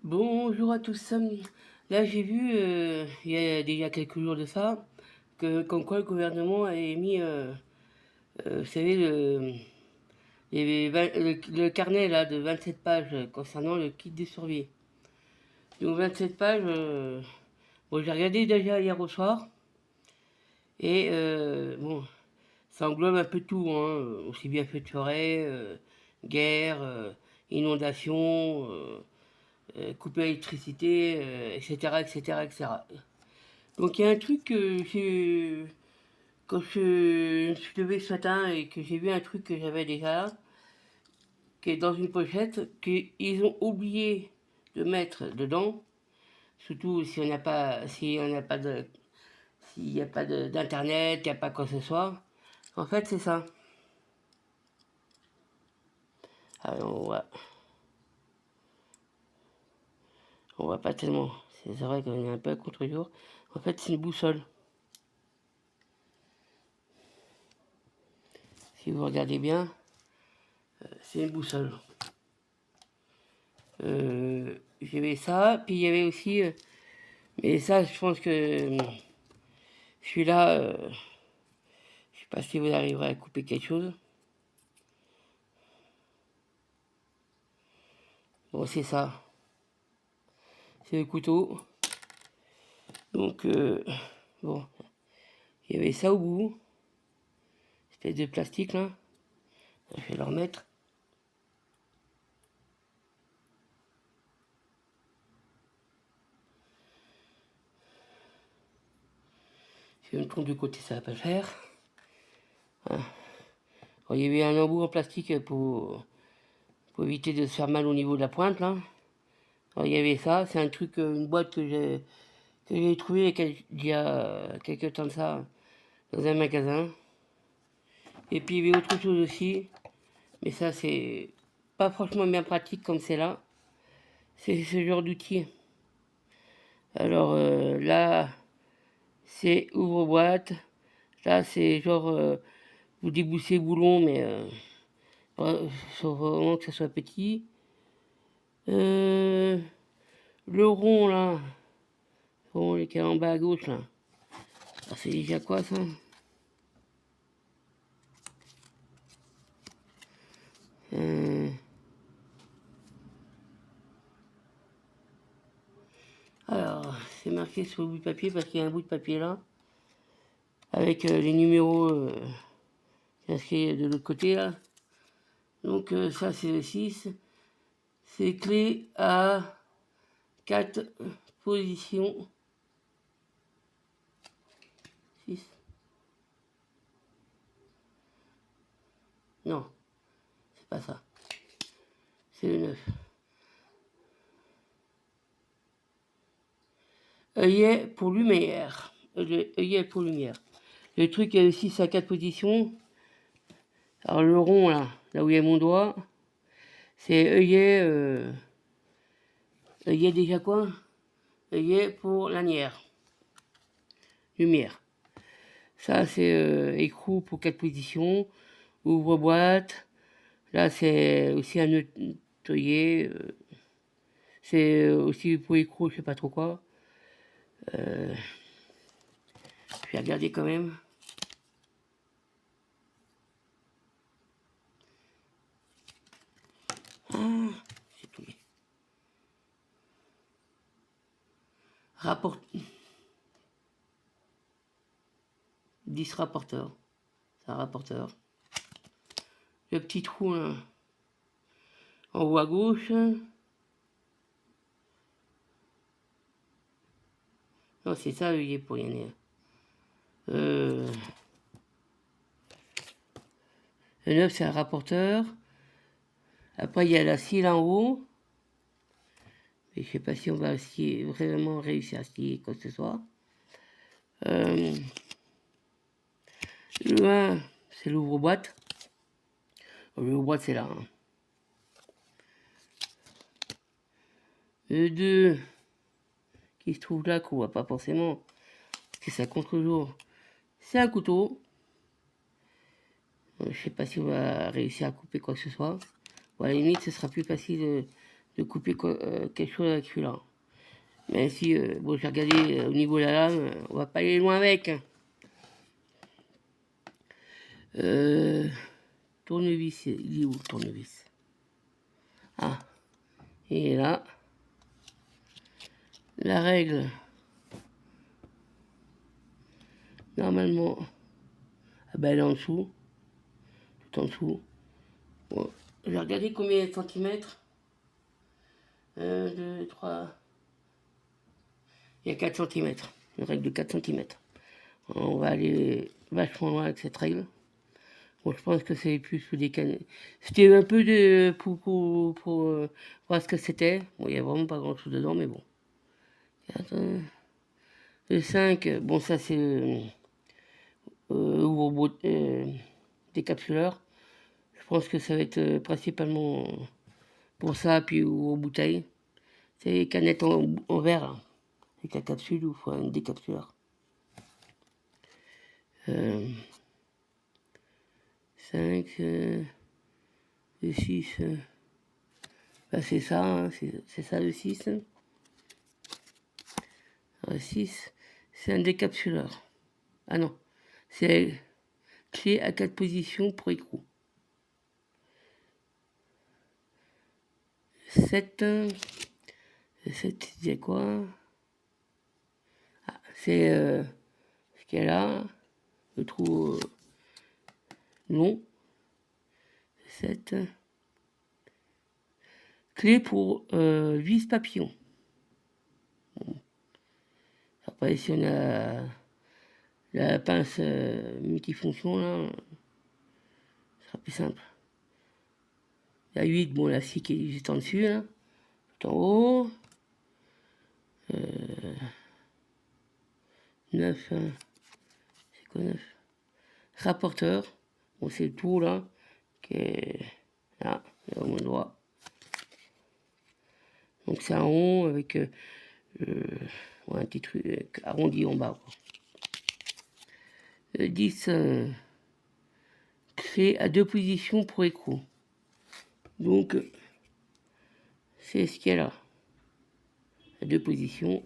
Bonjour à tous. Là, j'ai vu, il y a déjà quelques jours de ça, comme quoi le gouvernement avait mis, vous savez, le carnet là, de 27 pages concernant le kit de survie. Donc 27 pages, bon, j'ai regardé déjà hier au soir, et bon, ça englobe un peu tout, hein, aussi bien feu de forêt, guerre, inondation, couper l'électricité, etc., etc., etc. Donc il y a un truc que quand je me suis levé ce matin et que j'ai vu un truc que j'avais déjà là, qui est dans une pochette, qu'ils ont oublié de mettre dedans, surtout si on n'a pas, si on n'a pas de, s'il n'y a pas d'internet, il n'y a pas quoi que ce soit. En fait, c'est ça. Alors, on voit pas tellement. C'est vrai qu'on est un peu à contre-jour. En fait, c'est une boussole. Si vous regardez bien, c'est une boussole. J'avais ça, puis il y avait aussi, mais ça, je pense que celui-là, je sais pas si vous arriverez à couper quelque chose. Bon, c'est ça, c'est le couteau. Donc, bon, il y avait ça au bout, espèce de plastique là. Je vais le remettre. Si je me trompe de côté, ça va pas le faire. Hein. Alors, il y avait un embout en plastique pour éviter de se faire mal au niveau de la pointe là. Alors, il y avait ça, c'est un truc, une boîte que j'ai trouvé il y a quelques temps de ça dans un magasin. Et puis il y avait autre chose aussi, mais ça c'est pas franchement bien pratique comme c'est là. C'est ce genre d'outil. Alors là, c'est ouvre-boîte. Là, c'est genre, vous déboussez le boulon, mais faut vraiment que ça soit petit. Le rond là, le rond qui est en bas à gauche là. Ah, c'est déjà quoi ça? Alors, c'est marqué sur le bout de papier parce qu'il y a un bout de papier là, avec les numéros inscrits de l'autre côté là. Donc ça c'est le 6. C'est clé à 4 positions. 6. Non, c'est pas ça. C'est le 9. Œillet pour lumière. Œillet pour lumière. Le truc est 6 à 4 positions. Alors le rond là où il y a mon doigt, c'est œillet. Œillet déjà quoi? Œillet pour lanière. Lumière. Ça c'est écrou pour 4 positions. Ouvre-boîte. Là c'est aussi un œillet. C'est aussi pour écrou, je sais pas trop quoi. Je vais regarder quand même. Ah, j'ai tout mis. Rapport... 10 rapporteurs. C'est un rapporteur. Le petit trou là, en haut à gauche. Non, c'est ça, il est pour y aller. Le 9, c'est un rapporteur. Après, il y a la scie là en haut. Mais je sais pas si on va vraiment réussir à scier quoi que ce soit. Le 1, c'est l'ouvre-boîte. L'ouvre-boîte, c'est là. Hein. Le 2, qui se trouve là, qu'on voit pas forcément, parce que c'est à contre-jour, c'est un couteau. Je sais pas si on va réussir à couper quoi que ce soit. Bon, à la limite, ce sera plus facile de couper quelque chose avec celui-là. Mais si, bon, j'ai regardé au niveau de la lame, on va pas aller loin avec. Tournevis, il est où le tournevis? Ah, et là, la règle, normalement, ah ben elle est en dessous, tout en dessous. Bon, j'ai regardé combien de centimètres. 1, 2, 3. Il y a 4 centimètres, une règle de 4 centimètres. On va aller vachement loin avec cette règle. Bon, je pense que c'est plus sous des cannes. C'était un peu de pour voir ce que c'était. Bon, il n'y a vraiment pas grand chose dedans, mais bon. 4, le 5, bon, ça c'est décapsuleur. Je pense que ça va être principalement pour ça, puis aux bouteilles. C'est les canettes en verre, hein, avec la capsule ou un décapsuleur. 5, le 6, bah c'est ça, hein, c'est ça le 6. Le 6, c'est un décapsuleur. Ah non, c'est clé à 4 positions pour écrou. 7, le 7, c'est quoi? Ah, c'est ce qu'il y a là, le trou long. 7, clé pour vis papillon. Bon. Après, si on a la pince multifonction, là, ce sera plus simple. La 8, bon, la 6 qui est juste en dessus, là, tout en haut. 9, c'est quoi 9? Rapporteur, bon, c'est le tour, là, qui est là, au mon droit. Donc c'est un rond avec ouais, un petit truc arrondi en bas, quoi. 10, clé à 2 positions pour écrou. Donc, c'est ce qu'il y a là. À 2 positions.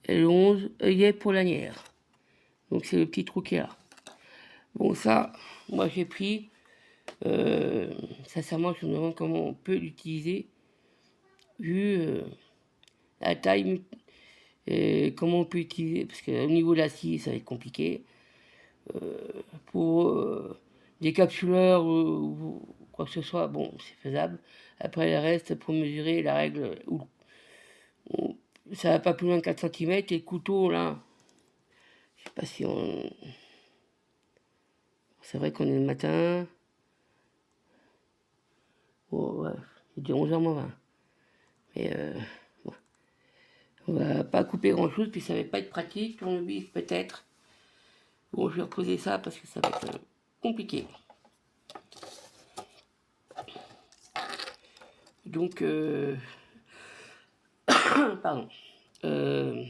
Et le 11, œillet pour lanière. Donc, c'est le petit trou qui est là. Bon, ça, moi j'ai pris. Sincèrement, je me demande comment on peut l'utiliser. Vu la taille, et comment on peut utiliser. Parce qu'au niveau de la scie, ça va être compliqué. Pour des capsuleurs ou quoi que ce soit, bon, c'est faisable. Après, le reste, pour mesurer la règle, ça va pas plus loin de 4 cm. Et le couteau, là, je sais pas si on... C'est vrai qu'on est le matin. Oh, ouais, il est 11h moins 20. Mais ouais. On va pas couper grand chose, puis ça va pas être pratique. Tournevis, peut-être. Bon, je vais reposer ça parce que ça va être compliqué. Donc, pardon. Je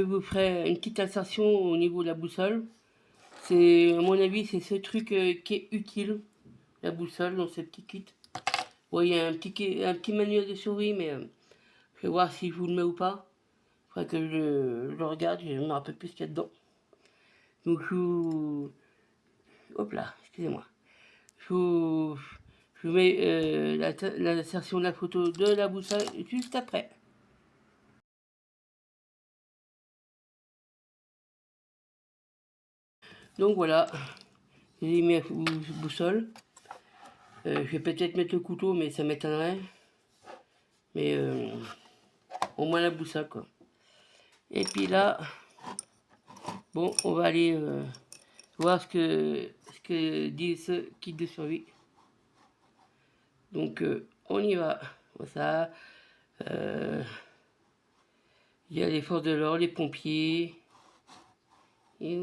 vous ferai une petite insertion au niveau de la boussole. C'est, à mon avis, c'est ce truc qui est utile, la boussole, dans ce petit kit. Bon, il y a un petit manuel de survie, mais je vais voir si je vous le mets ou pas. Il faudrait que je le regarde, je me rappelle plus ce qu'il y a dedans. Donc je vous... Hop là, excusez-moi. Je vous mets l'insertion de la photo de la boussole juste après. Donc voilà, j'ai mis la boussole. Je vais peut-être mettre le couteau, mais ça m'étonnerait. Mais au moins la boussole, quoi. Et puis là, bon, on va aller voir ce que dit ce kit de survie. Donc, on y va. Ça, il y a les forces de l'ordre, les pompiers. Et,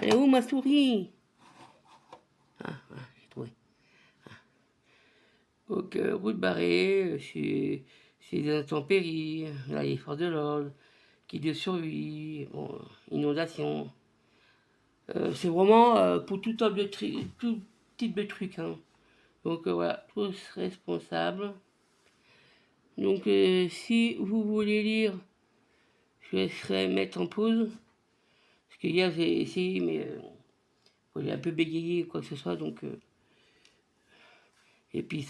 elle est où ma souris? Ah, j'ai trouvé. Donc, route barrée, c'est des intempéries, là, il y a les forces de l'ordre, kit de survie, bon, inondation. C'est vraiment pour tout type de trucs. Hein. Donc voilà, tous responsables. Donc si vous voulez lire, je laisserai mettre en pause. Parce que hier j'ai essayé, mais j'ai un peu bégayé ou quoi que ce soit. Donc, et puis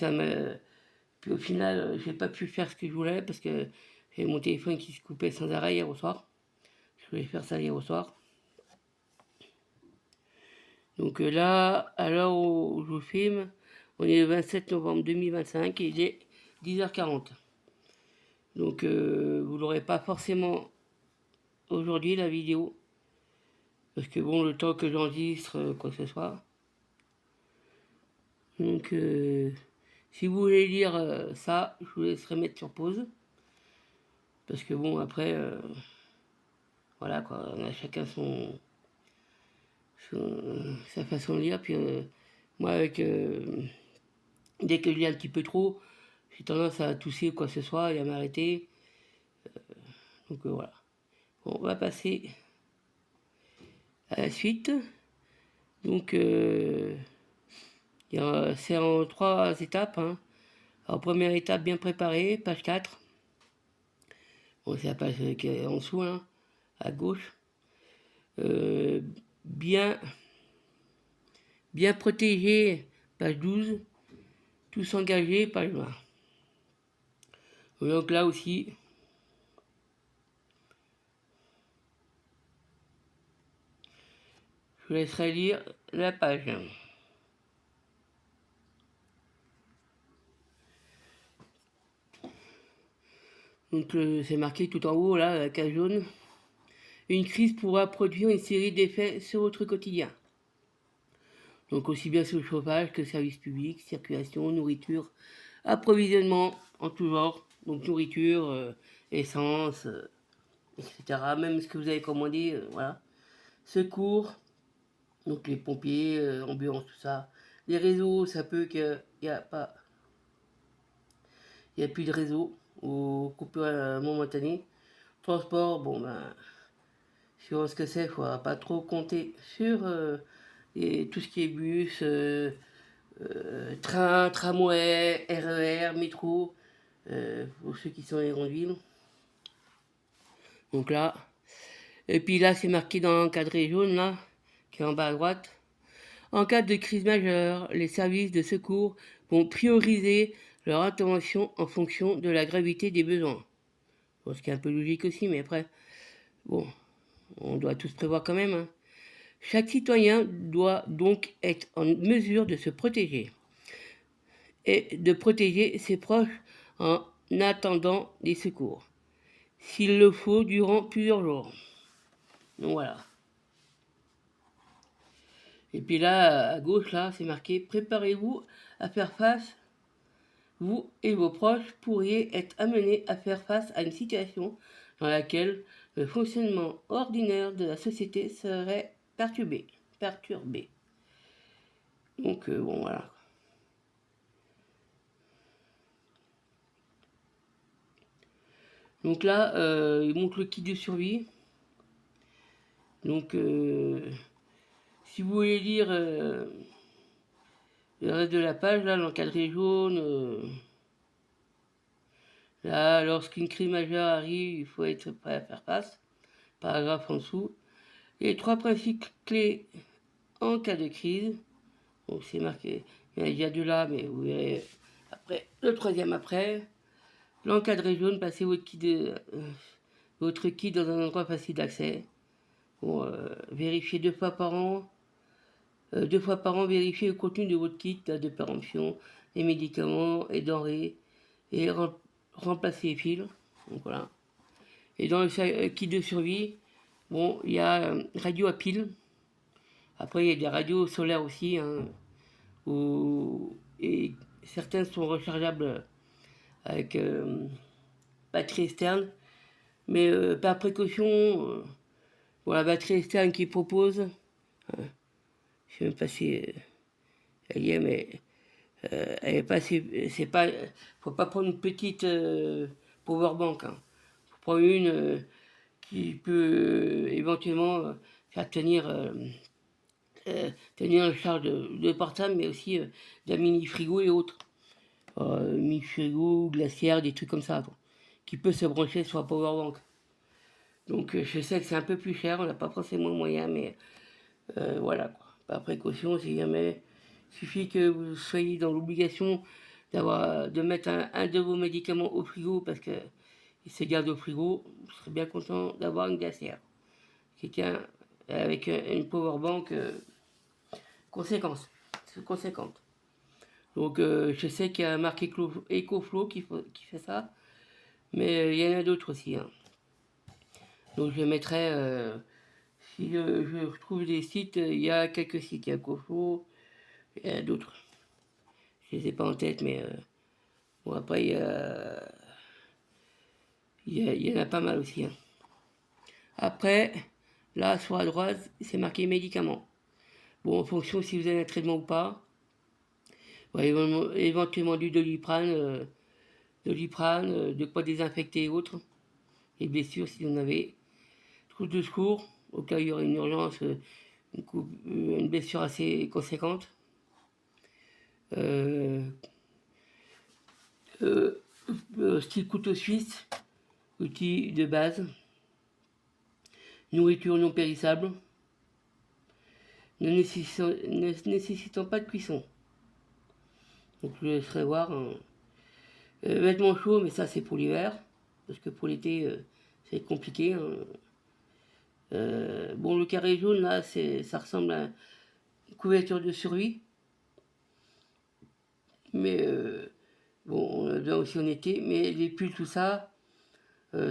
puis au final, j'ai pas pu faire ce que je voulais parce que j'ai mon téléphone qui se coupait sans arrêt hier au soir. Je voulais faire ça hier au soir. Donc là, à l'heure où je vous filme, on est le 27 novembre 2025 et il est 10h40. Donc vous l'aurez pas forcément aujourd'hui la vidéo. Parce que bon, le temps que j'enregistre, quoi que ce soit. Donc si vous voulez lire ça, je vous laisserai mettre sur pause. Parce que bon, après, voilà quoi, on a chacun sa façon de lire. Puis moi, dès que je lis un petit peu trop, j'ai tendance à tousser ou quoi que ce soit et à m'arrêter. Donc voilà. Bon, on va passer à la suite. Donc c'est en 3 étapes. Hein. Alors première étape, bien préparée, page 4. Bon, c'est la page qui est en dessous, hein, à gauche. Bien protégé, page 12. Tous engagés, page 20. Donc là aussi, je vous laisserai lire la page. Donc c'est marqué tout en haut, là, la case jaune. Une crise pourra produire une série d'effets sur votre quotidien. Donc aussi bien sur le chauffage que services publics, circulation, nourriture, approvisionnement en tout genre. Donc nourriture, essence, etc. Même ce que vous avez commandé, voilà. Secours, donc les pompiers, ambulances, tout ça. Les réseaux, ça peut qu'il n'y a pas... Il n'y a plus de réseau ou coupure momentanée. Transport, bon ben, sur ce que c'est, il ne faudra pas trop compter sur tout ce qui est bus, train, tramway, RER, métro, pour ceux qui sont les grandes villes. Donc là, et puis là c'est marqué dans l'encadré jaune là, qui est en bas à droite. En cas de crise majeure, les services de secours vont prioriser leur intervention en fonction de la gravité des besoins. Bon, ce qui est un peu logique aussi, mais après, bon, on doit tous prévoir quand même. Hein. Chaque citoyen doit donc être en mesure de se protéger et de protéger ses proches en attendant les secours, s'il le faut durant plusieurs jours. Donc voilà. Et puis là, à gauche, là, c'est marqué « Préparez-vous à faire face, vous et vos proches pourriez être amenés à faire face à une situation dans laquelle le fonctionnement ordinaire de la société serait perturbé. » Donc bon, voilà. Donc là, il montre le kit de survie. Donc si vous voulez lire le reste de la page, là, l'encadré jaune, là, lorsqu'une crise majeure arrive, il faut être prêt à faire face. Paragraphe en dessous. Les 3 principes clés en cas de crise. Donc c'est marqué, il y a 2 là, mais vous verrez après, le 3e après. L'encadré jaune, passez votre kit dans un endroit facile d'accès. Bon, vérifiez 2 fois par an. 2 fois par an, vérifiez le contenu de votre kit de péremption, les médicaments et denrées, et remplacez les fils. Donc voilà. Et dans le kit de survie, bon, il y a radio à pile. Après, il y a des radios solaires aussi, hein, et certains sont rechargeables avec batterie externe. Mais par précaution, pour la batterie externe qu'ils proposent, je ne sais même pas si elle y est, mais elle est pas, c'est pas, faut pas prendre une petite powerbank. Hein. Faut prendre une qui peut éventuellement faire tenir tenir en charge de portable, mais aussi d'un mini frigo et autres. Mini frigo, glacière, des trucs comme ça, quoi, qui peut se brancher sur un powerbank. Donc je sais que c'est un peu plus cher, on n'a pas forcément moyen, mais voilà, quoi. Par précaution, si jamais, il suffit que vous soyez dans l'obligation de mettre un de vos médicaments au frigo parce qu'il se garde au frigo, vous serez bien content d'avoir une glacière. Quelqu'un avec une powerbank conséquente. Donc je sais qu'il y a marqué EcoFlow qui fait ça, mais il y en a d'autres aussi, hein. Donc je mettrai, si je retrouve des sites, il y a quelques sites, il y a EcoFlow, il y en a d'autres. Je les ai pas en tête, mais bon après il y en a pas mal aussi, hein. Après, là sur la droite, c'est marqué médicaments. Bon, en fonction si vous avez un traitement ou pas, ouais, éventuellement du Doliprane, de quoi désinfecter et autres, et blessures si vous en avez. Trousse de secours, au cas où il y aurait une urgence, une blessure assez conséquente. Style couteau suisse, outil de base. Nourriture non périssable, ne nécessitant pas de cuisson. Donc je laisserai voir, hein. Vêtements chauds, mais ça c'est pour l'hiver, parce que pour l'été c'est compliqué, hein. Bon, le carré jaune là, ça ressemble à une couverture de survie, mais bon, on a bien aussi en été, mais les pulls, tout ça,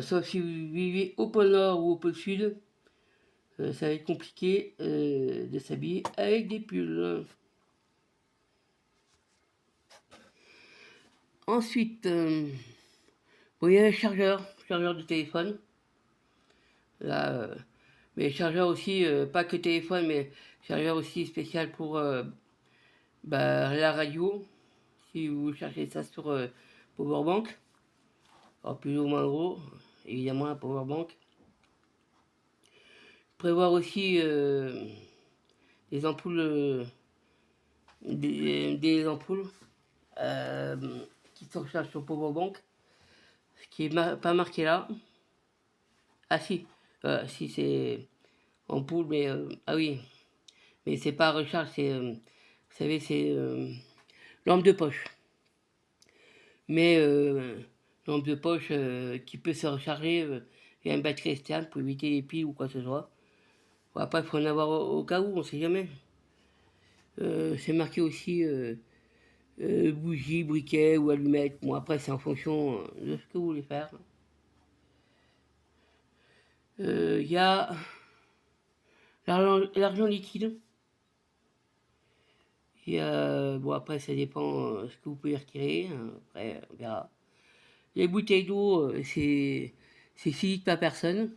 sauf si vous vivez au pôle Nord ou au pôle Sud, ça va être compliqué de s'habiller avec des pulls. Ensuite, bon, il y a le chargeur de téléphone. Là, mais chargeur aussi, pas que téléphone, mais chargeur aussi spécial pour la radio. Si vous cherchez ça sur Powerbank, alors plus ou moins gros, évidemment un Powerbank. Prévoir aussi des ampoules, des ampoules qui se rechargent sur Powerbank, ce qui est pas marqué là. Ah si, si c'est ampoule, mais ah oui, mais c'est pas recharge, c'est vous savez, c'est lampe de poche. Mais lampe de poche qui peut se recharger via une batterie externe pour éviter les piles ou quoi que ce soit. Bon, après, il faut en avoir au cas où, on sait jamais. C'est marqué aussi bougie, briquet ou allumette. Bon, après, c'est en fonction de ce que vous voulez faire. Il y a l'argent liquide. Il y a, bon, après, ça dépend ce que vous pouvez retirer, hein. Après, on verra. Les bouteilles d'eau, c'est 6 litres par personne.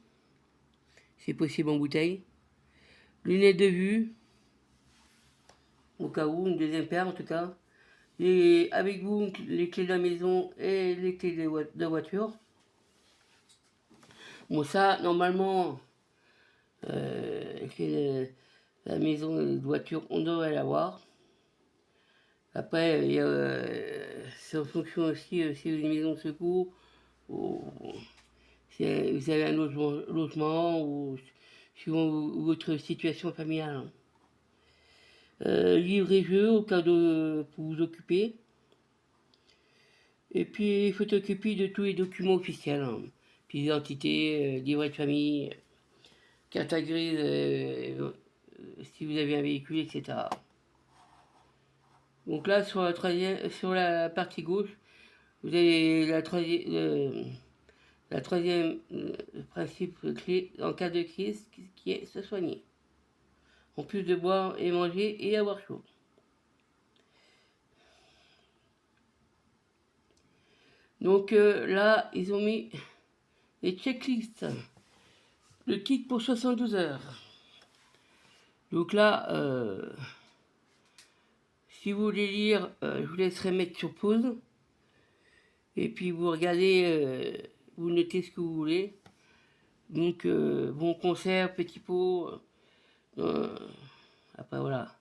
C'est possible en bouteille. Lunettes de vue, au cas où, une deuxième paire en tout cas. Et avec vous, les clés de la maison et les clés de la voiture. Bon, ça, normalement, les clés de la maison et de la voiture, on devrait l'avoir. Après, c'est en fonction aussi si vous avez une maison de secours, ou si vous avez un logement ou suivant votre situation familiale. Livre et jeux au cas pour vous occuper. Et puis photocopie de tous les documents officiels, hein. Puis d'identité, livret de famille, carte grise si vous avez un véhicule, etc. Donc là sur la partie gauche, vous avez la troisième principe clé en cas de crise qui est se soigner. En plus de boire et manger et avoir chaud. Donc là, ils ont mis les checklists. Le kit pour 72 heures. Donc là, si vous voulez lire, je vous laisserai mettre sur pause. Et puis vous regardez, vous notez ce que vous voulez. Donc, bon concert, petit pot, Après, voilà.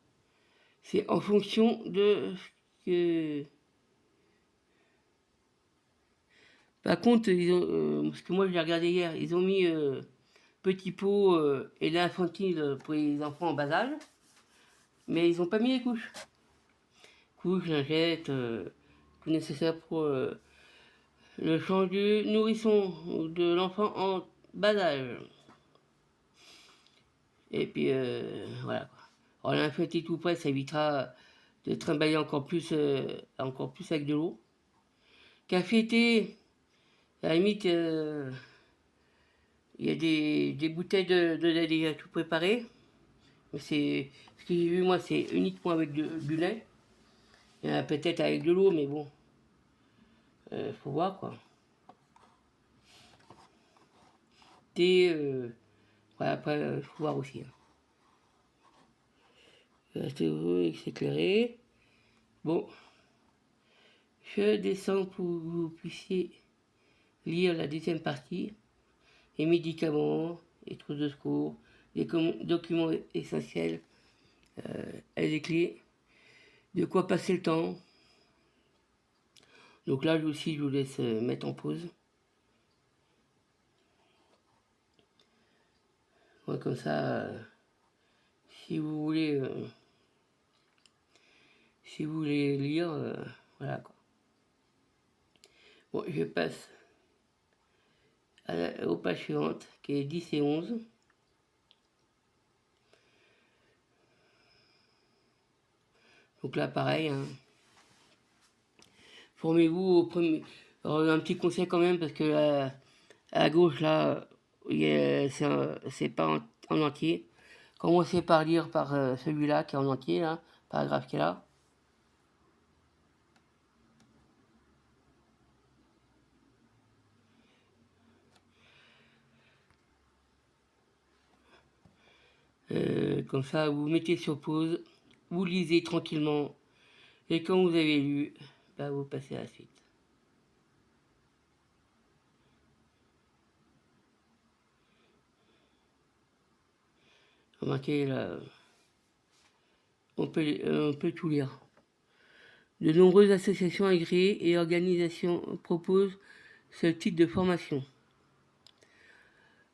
C'est en fonction de ce que... Par contre, ils ont, parce que moi, je l'ai regardé hier, ils ont mis Petit Pot et l'infantile pour les enfants en bas âge, mais ils n'ont pas mis les couches. Couches, lingettes, tout nécessaire pour le champ du nourrisson ou de l'enfant en bas âge. Et puis, voilà. Alors, l'infantile tout près, ça évitera de trimballer encore plus avec de l'eau. Café, thé, à la limite, il y a des bouteilles de lait déjà tout préparées. C'est, ce que j'ai vu, moi, c'est uniquement avec du lait. Il y en a peut-être avec de l'eau, mais bon, faut voir, quoi. Thé, voilà, après, faut voir aussi. Hein. Restez heureux et s'éclairer. Bon, je descends pour que vous puissiez lire la deuxième partie. Les médicaments, les trousses de secours, les documents essentiels, et les clés, de quoi passer le temps. Donc là aussi, je vous laisse mettre en pause. Ouais, comme ça, si vous voulez lire, voilà quoi. Bon, je passe aux pages suivantes, qui est 10 et 11. Donc là, pareil, hein. Formez-vous au premier... Alors, un petit conseil quand même, parce que à gauche, là, c'est pas en entier. Commencez par lire par celui-là, qui est en entier, là, paragraphe qui est là. Comme ça, vous mettez sur pause, vous lisez tranquillement, et quand vous avez lu, bah, vous passez à la suite. Remarquez là, on peut tout lire. De nombreuses associations agréées et organisations proposent ce type de formation.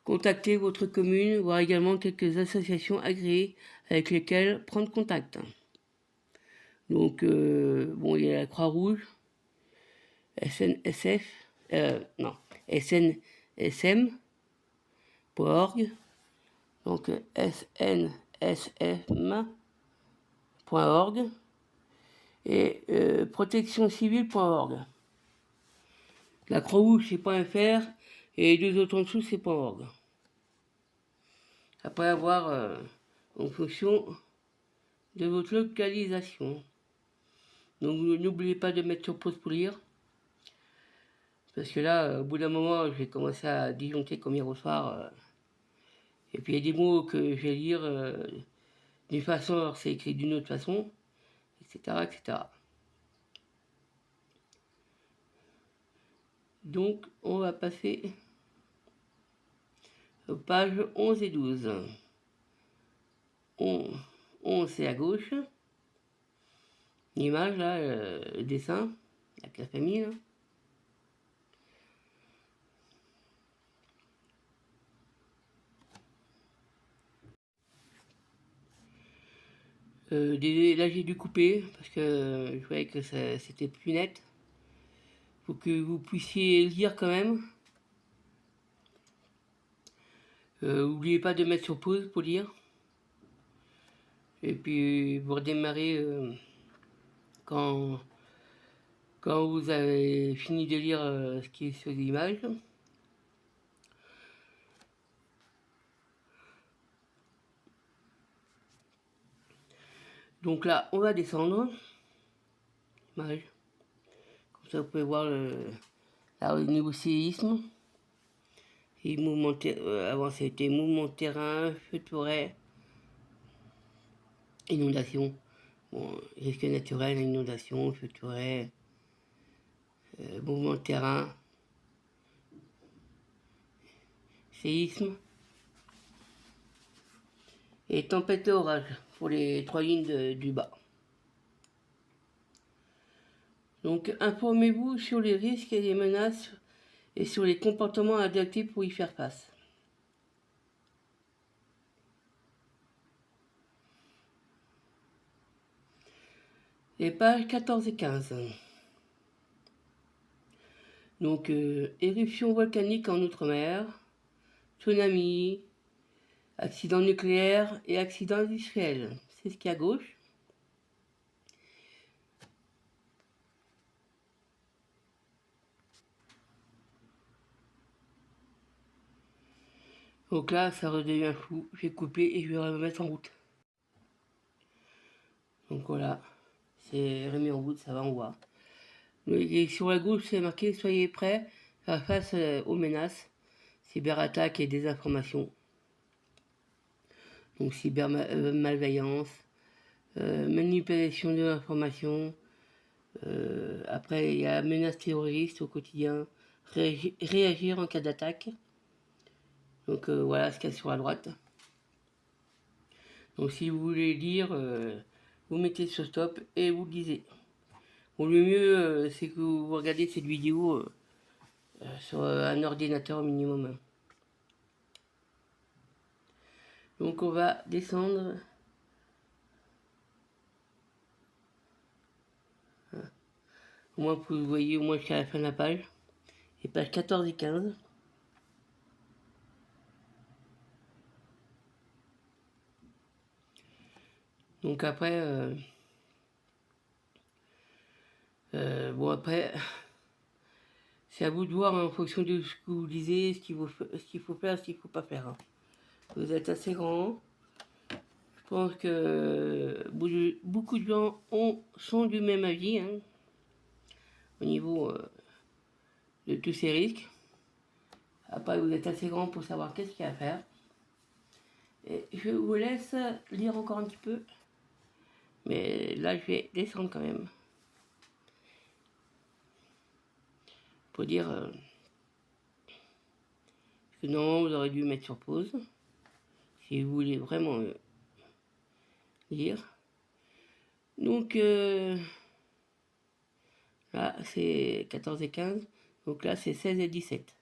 Contactez votre commune, voire également quelques associations agréées avec lesquelles prendre contact. Donc, bon, il y a la Croix-Rouge, SNSF, non, SNSM.org, donc SNSM.org et protectioncivile.org. La Croix-Rouge, c'est .fr et les deux autres en dessous, c'est .org. Après avoir, en fonction de votre localisation. Donc n'oubliez pas de mettre sur pause pour lire. Parce que là, au bout d'un moment, je vais commencer à disjoncter comme hier au soir. Et puis il y a des mots que je vais lire d'une façon, alors c'est écrit d'une autre façon, etc., etc. Donc on va passer aux pages 11 et 12. 11 c'est à gauche. L'image là, le dessin, avec la famille là. Là j'ai dû couper parce que je voyais que c'était plus net. Faut que vous puissiez lire quand même. N'oubliez pas de mettre sur pause pour lire. Et puis vous redémarrez quand vous avez fini de lire ce qui est sur l'image. Donc là, on va descendre. Image. Comme ça, vous pouvez voir là, au niveau séisme. Et mouvement avant, c'était mouvement de terrain, feu de forêt, inondation. Bon, risque naturel, inondation, feu de forêt, mouvement de terrain, séisme. et tempête et orage pour les 3 lignes du bas. Donc informez-vous sur les risques et les menaces et sur les comportements adaptés pour y faire face. Les pages 14 et 15. Donc éruption volcanique en Outre-mer, tsunami, accident nucléaire et accident industriel. C'est ce qu'il y a à gauche. Donc là, ça redevient flou. Je vais couper et je vais remettre en route. Donc voilà, c'est remis en route, ça va, on voit. Et sur la gauche, c'est marqué « Soyez prêts à faire face aux menaces, cyberattaques et désinformation ». Donc cybermalveillance, manipulation de l'information. Après, il y a menaces terroristes au quotidien, réagir en cas d'attaque. Donc voilà ce qu'il y a sur la droite. Donc si vous voulez lire, vous mettez sur stop et vous lisez. Bon, le mieux, c'est que vous regardez cette vidéo sur un ordinateur au minimum. Donc on va descendre. Au moins vous voyez au moins jusqu'à la fin de la page. Et pages 14 et 15. Donc après, bon après, c'est à vous de voir hein, en fonction de ce que vous lisez, ce qu'il faut faire, ce qu'il ne faut pas faire. Hein. Vous êtes assez grand. Je pense que beaucoup de gens sont du même avis hein, au niveau de tous ces risques. Après, vous êtes assez grand pour savoir qu'est-ce qu'il y a à faire. Et je vous laisse lire encore un petit peu. Mais là, je vais descendre quand même. Pour dire que non, vous aurez dû mettre sur pause. Si vous voulez vraiment lire. Donc, là, c'est 14 et 15. Donc là, c'est 16 et 17.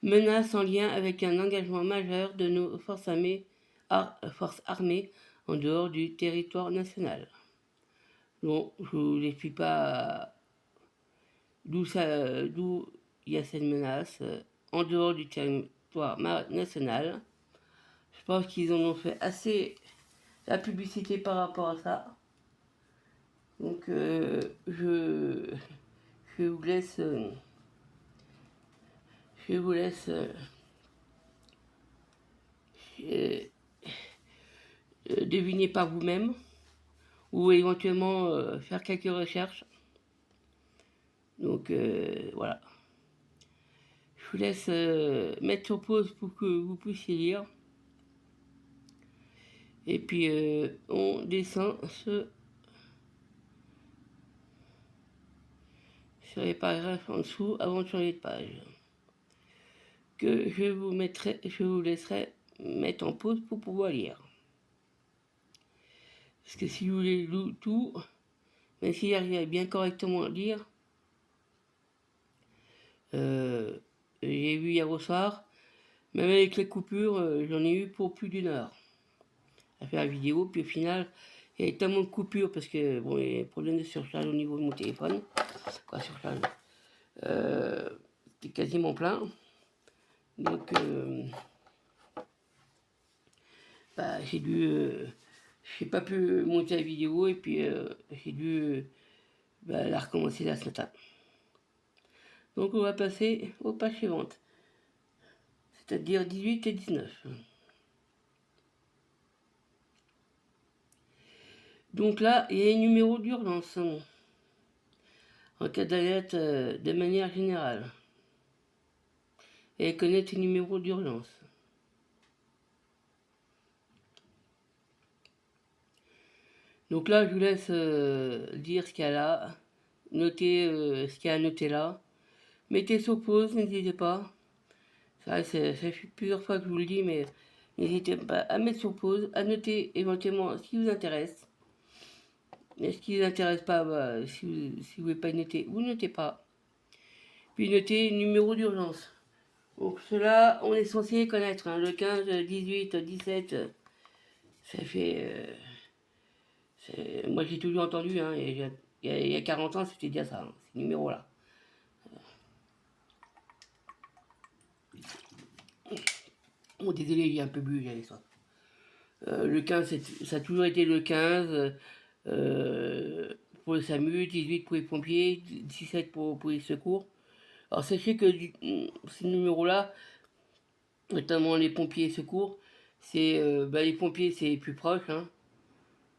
Menace en lien avec un engagement majeur de nos forces armées en dehors du territoire national. Bon, je ne vous explique pas d'où il y a cette menace en dehors du territoire national. Je pense qu'ils en ont fait assez la publicité par rapport à ça. Donc je vous laisse deviner par vous-même ou éventuellement faire quelques recherches. Donc voilà. Je vous laisse mettre sur pause pour que vous puissiez lire. Et puis on descend sur les paragraphes en dessous avant de changer de page. Que je vous laisserai mettre en pause pour pouvoir lire. Parce que si vous voulez tout, même si j'arrive à bien correctement lire, j'ai vu hier au soir, même avec les coupures, j'en ai eu pour plus d'1 heure à faire la vidéo, puis au final, il y avait tellement de coupures parce que bon, il y a des problèmes de surcharge au niveau de mon téléphone, quoi, surcharge, c'était quasiment plein, donc bah, j'ai pas pu monter la vidéo et puis j'ai dû la recommencer là ce matin. Donc on va passer aux pages suivantes, c'est-à-dire 18 et 19. Donc là, il y a un numéro d'urgence en cas d'alerte de manière générale. Et connaître les numéros d'urgence. Donc là, je vous laisse dire ce qu'il y a là, noter ce qu'il y a à noter là. Mettez sur pause, n'hésitez pas. Ça fait plusieurs fois que je vous le dis, mais N'hésitez pas à mettre sur pause, à noter éventuellement ce qui vous intéresse. Et ce qui ne vous intéresse pas, bah, si vous ne voulez pas noter, vous notez pas. Puis notez le numéro d'urgence. Donc cela, on est censé connaître. Hein, le 15, 18, 17, ça fait... moi j'ai toujours entendu, hein, il y a 40 ans, c'était déjà ça, hein, ces numéros-là. Bon, désolé, j'ai un peu bu, j'avais ça. Le 15, ça a toujours été le 15 pour le SAMU, 18 pour les pompiers, 17 pour les secours. Alors sachez que ces numéros-là, notamment les pompiers et secours, c'est les pompiers c'est plus proche, hein,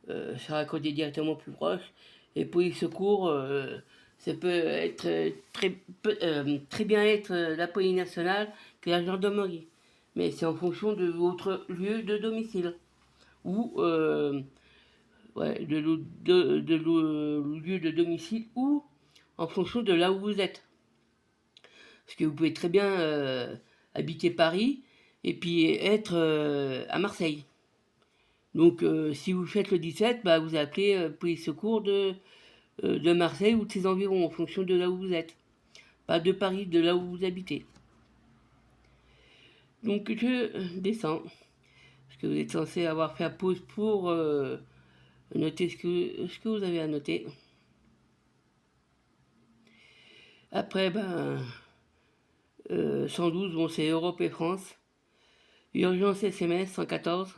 c'est raccordé directement plus proche. Et pour les secours, ça peut être très bien être la police nationale que la gendarmerie. Mais c'est en fonction de votre lieu de domicile ou lieu de domicile ou en fonction de là où vous êtes. Parce que vous pouvez très bien habiter Paris et puis être à Marseille. Donc si vous faites le 17, bah, vous appelez police secours de Marseille ou de ses environs en fonction de là où vous êtes. Pas de Paris, de là où vous habitez. Donc je descends. Parce que vous êtes censé avoir fait la pause pour noter ce que vous avez à noter. Après, 112, bon, c'est Europe et France. Urgence SMS 114.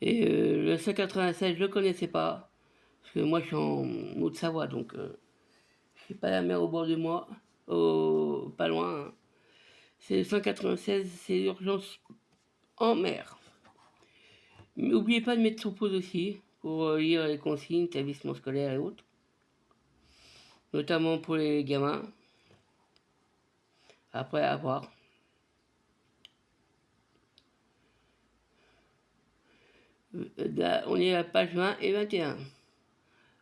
Et le 196, je le connaissais pas. Parce que moi, je suis en Haute-Savoie, donc je n'ai pas la mer au bord de moi. Pas loin. Hein. C'est le 196, c'est l'urgence en mer. N'oubliez pas de mettre sur pause aussi pour lire les consignes, établissements scolaires et autres. Notamment pour les gamins. Après, à voir. On est à la page 20 et 21.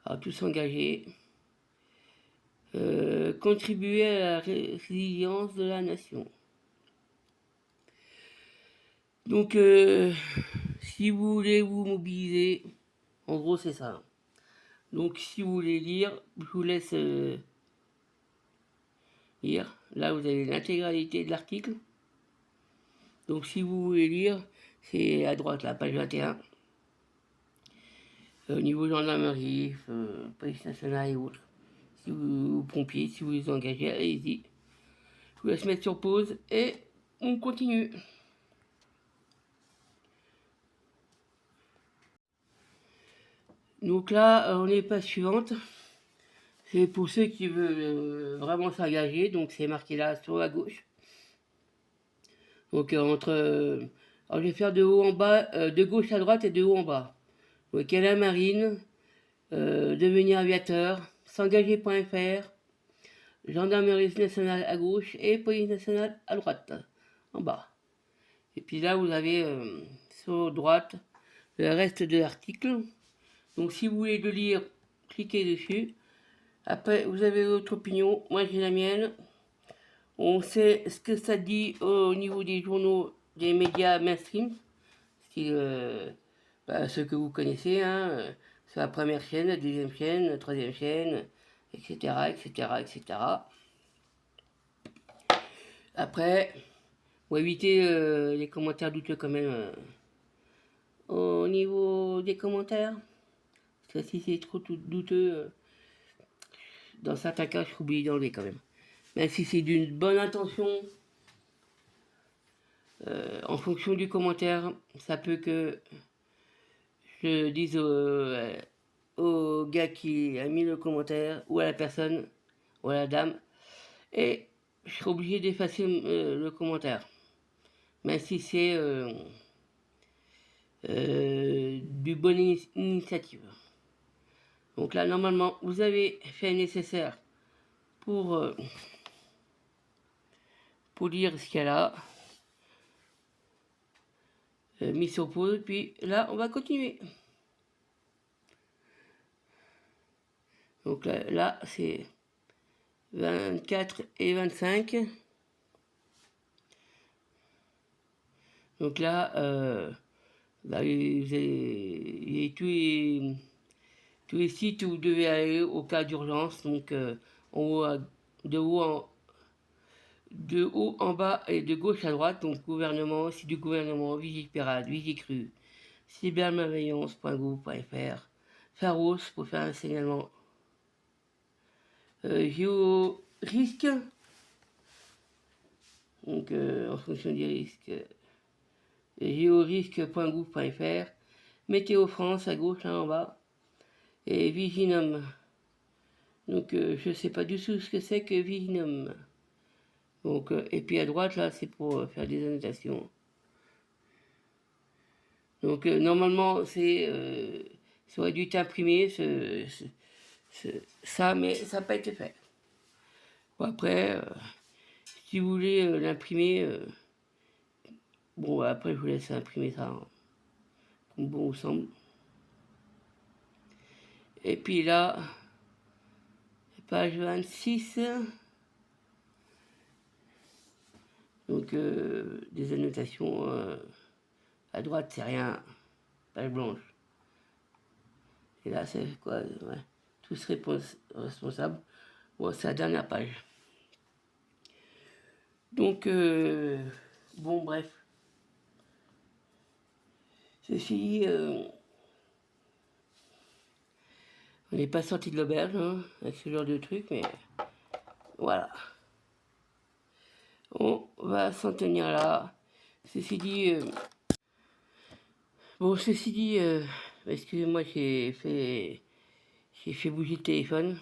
Alors, tous engagés. Contribuer à la résilience de la nation. Donc, si vous voulez vous mobiliser, en gros, c'est ça. Donc, si vous voulez lire, je vous laisse lire. Là, vous avez l'intégralité de l'article. Donc, si vous voulez lire, c'est à droite, la page 21. Au niveau gendarmerie, police nationale et autres. Si vous pompiers, si vous les engagez, allez-y. Je vous laisse mettre sur pause et on continue. Donc là, on est page suivante. C'est pour ceux qui veulent vraiment s'engager. Donc c'est marqué là sur la gauche. Donc alors je vais faire de haut en bas, de gauche à droite et de haut en bas. Donc il y a la marine, devenir aviateur, s'engager.fr, gendarmerie nationale à gauche et police nationale à droite, en bas. Et puis là, vous avez sur droite le reste de l'article. Donc si vous voulez le lire, cliquez dessus. Après, vous avez votre opinion. Moi, j'ai la mienne. On sait ce que ça dit au niveau des journaux, des médias mainstream. Ceux que vous connaissez, hein, c'est la première chaîne, la deuxième chaîne, la troisième chaîne, etc., etc., etc. Après, pour éviter les commentaires douteux quand même, au niveau des commentaires, parce que si c'est trop douteux, dans certains cas, je suis obligé d'enlever quand même. Même si c'est d'une bonne intention, en fonction du commentaire, ça peut que je dise au gars qui a mis le commentaire, ou à la personne, ou à la dame, et je serai obligé d'effacer le commentaire. Même si c'est du bonne initiative. Donc là, normalement, vous avez fait le nécessaire pour lire ce qu'il y a là. Mis sur pause, puis là, on va continuer. Donc là c'est 24 et 25. Donc là, là il y a tous les sites où vous devez aller au cas d'urgence. Donc en haut, de haut en bas et de gauche à droite. Donc gouvernement, site du gouvernement, Vigipirate, Vigicru, cybermalveillance.gouv.fr, Pharos pour faire un signalement, Géorisque, donc en fonction des risques, géorisque.gouv.fr, Météo France à gauche là en bas, et Viginum. Donc je sais pas du tout ce que c'est que Viginum. Donc, et puis à droite là c'est pour faire des annotations. Donc normalement ça aurait dû être imprimé ça, mais ça n'a pas été fait. Bon, après, si vous voulez l'imprimer, bon après je vous laisse imprimer ça, hein, comme bon vous semble. Et puis là, page 26, donc des annotations, à droite c'est rien, page blanche. Et là c'est quoi, ouais, tous responsables. Bon, c'est la dernière page. Donc, bon, bref. Ceci dit, on n'est pas sorti de l'auberge, hein, avec ce genre de truc, mais voilà. On va s'en tenir là. Ceci dit, excusez-moi, j'ai fait bouger le téléphone.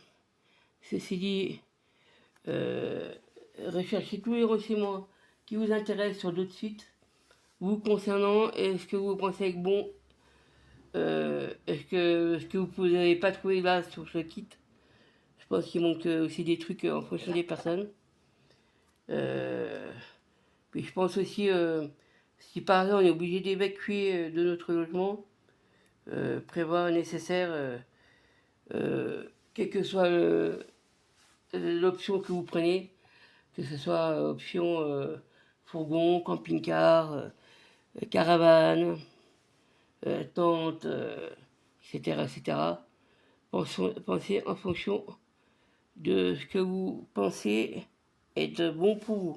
Ceci dit, recherchez tous les renseignements qui vous intéressent sur d'autres sites vous concernant. Est-ce que vous pensez que bon, est-ce que vous n'avez pas trouvé là sur ce kit? Je pense qu'il manque aussi des trucs en fonction des personnes. Puis je pense aussi, si par exemple on est obligé d'évacuer de notre logement, prévoir nécessaire, quelle que soit l'option que vous prenez, que ce soit option fourgon, camping-car, caravane, tente, etc., etc. Pensez en fonction de ce que vous pensez être bon pour vous,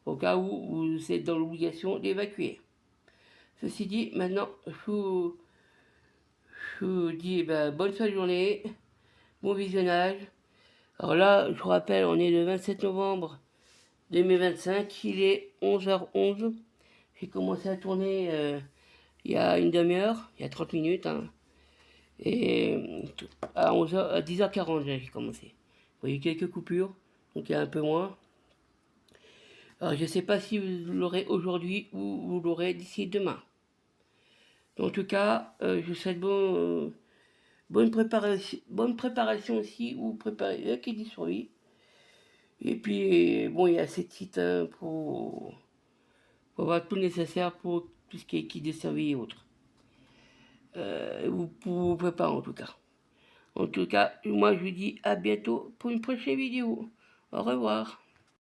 au cas où vous êtes dans l'obligation d'évacuer. Ceci dit, maintenant, je vous dis bonne fin de journée, bon visionnage. Alors là, je vous rappelle, on est le 27 novembre 2025, il est 11h11. J'ai commencé à tourner il y a une demi-heure, il y a 30 minutes, hein. Et à 10h40 j'ai commencé. Vous voyez quelques coupures, donc il y a un peu moins. Alors je ne sais pas si vous l'aurez aujourd'hui ou vous l'aurez d'ici demain. En tout cas, je vous souhaite bonne préparation aussi, ou préparer le qui dit survie. Et puis, bon, il y a cette site hein, pour avoir tout le nécessaire pour tout ce qui est kit de survie et autres. Ou pour vous préparer en tout cas. En tout cas, moi je vous dis à bientôt pour une prochaine vidéo. Au revoir.